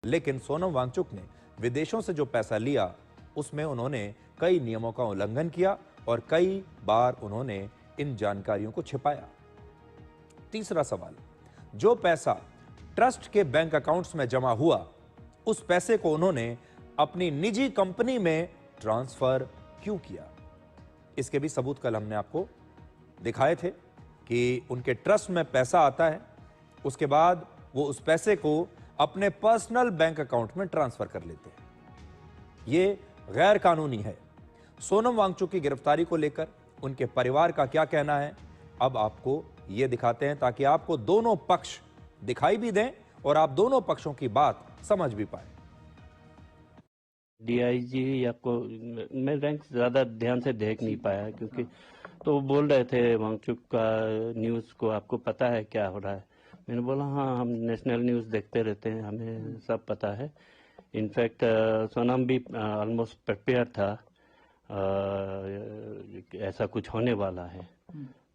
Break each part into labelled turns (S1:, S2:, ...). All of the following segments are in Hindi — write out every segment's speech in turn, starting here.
S1: लेकिन सोनम वांगचुक ने विदेशों से जो पैसा लिया उसमें उन्होंने कई नियमों का उल्लंघन किया और कई बार उन्होंने इन जानकारियों को छिपाया। तीसरा सवाल, जो पैसा ट्रस्ट के बैंक अकाउंट्स में जमा हुआ उस पैसे को उन्होंने अपनी निजी कंपनी में ट्रांसफर क्यों किया? इसके भी सबूत कल हमने आपको दिखाए थे कि उनके ट्रस्ट में पैसा आता है, उसके बाद वो उस पैसे को अपने पर्सनल बैंक अकाउंट में ट्रांसफर कर लेते हैं। ये गैर कानूनी है। सोनम वांगचुक की गिरफ्तारी को लेकर उनके परिवार का क्या कहना है, अब आपको ये दिखाते हैं ताकि आपको दोनों पक्ष दिखाई भी दें और आप दोनों पक्षों की बात समझ भी पाए।
S2: डीआईजी या को मैं रैंक ज़्यादा ध्यान से देख नहीं पाया क्योंकि तो बोल रहे थे वांगचुक का न्यूज़ को आपको पता है क्या हो रहा है। मैंने बोला हाँ, हम नेशनल न्यूज़ देखते रहते हैं, हमें सब पता है। इनफैक्ट सोनम भी ऑलमोस्ट प्रिपेयर था, ऐसा कुछ होने वाला है,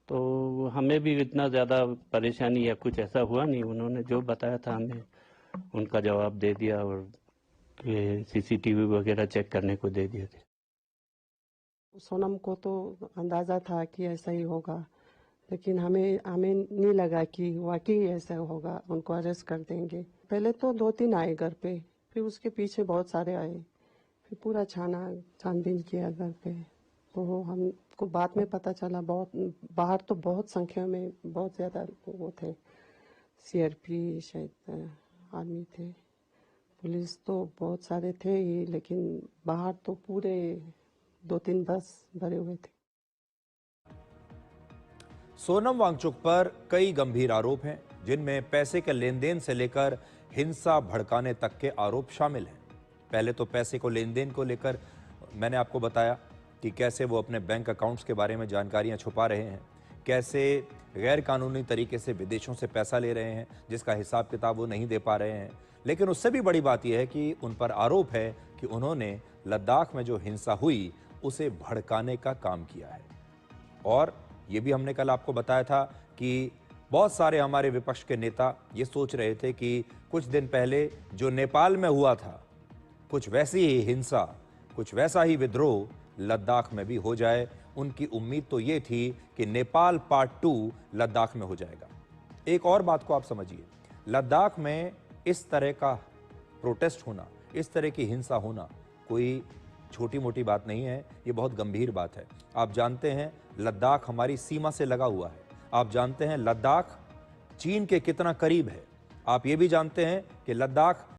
S2: तो हमें भी इतना ज़्यादा परेशानी या कुछ ऐसा हुआ नहीं। उन्होंने जो बताया था हमें उनका जवाब दे दिया और सीसीटीवी वगैरह चेक करने को दे दिए थे।
S3: सोनम को तो अंदाज़ा था कि ऐसा ही होगा, लेकिन हमें नहीं लगा कि वाकई ऐसा होगा, उनको अरेस्ट कर देंगे। पहले तो 2-3 आए घर पे, फिर उसके पीछे बहुत सारे आए, फिर पूरा छानबीन किया घर पे। तो हमको बाद में पता चला बहुत बाहर तो बहुत संख्या में बहुत ज़्यादा वो थे, सीआरपी शायद आर्मी थे, पुलिस तो बहुत सारे थे ही, लेकिन बाहर तो पूरे 2-3 बस भरे हुए थे।
S1: सोनम वांगचुक पर कई गंभीर आरोप हैं, जिनमें पैसे के लेन देन से लेकर हिंसा भड़काने तक के आरोप शामिल हैं। पहले तो पैसे को लेन देन को लेकर मैंने आपको बताया कि कैसे वो अपने बैंक अकाउंट्स के बारे में जानकारियां छुपा रहे हैं, कैसे गैर कानूनी तरीके से विदेशों से पैसा ले रहे हैं जिसका हिसाब किताब वो नहीं दे पा रहे हैं। लेकिन उससे भी बड़ी बात यह है कि उन पर आरोप है कि उन्होंने लद्दाख में जो हिंसा हुई उसे भड़काने का काम किया है। और ये भी हमने कल आपको बताया था कि बहुत सारे हमारे विपक्ष के नेता ये सोच रहे थे कि कुछ दिन पहले जो नेपाल में हुआ था, कुछ वैसी ही हिंसा, कुछ वैसा ही विद्रोह लद्दाख में भी हो जाए। उनकी उम्मीद तो ये थी कि नेपाल पार्ट 2 लद्दाख में हो जाएगा। एक और बात को आप समझिए, लद्दाख में इस तरह का प्रोटेस्ट होना, इस तरह की हिंसा होना कोई छोटी मोटी बात नहीं है, ये बहुत गंभीर बात है। आप जानते हैं लद्दाख हमारी सीमा से लगा हुआ है, आप जानते हैं लद्दाख चीन के कितना करीब है, आप ये भी जानते हैं कि लद्दाख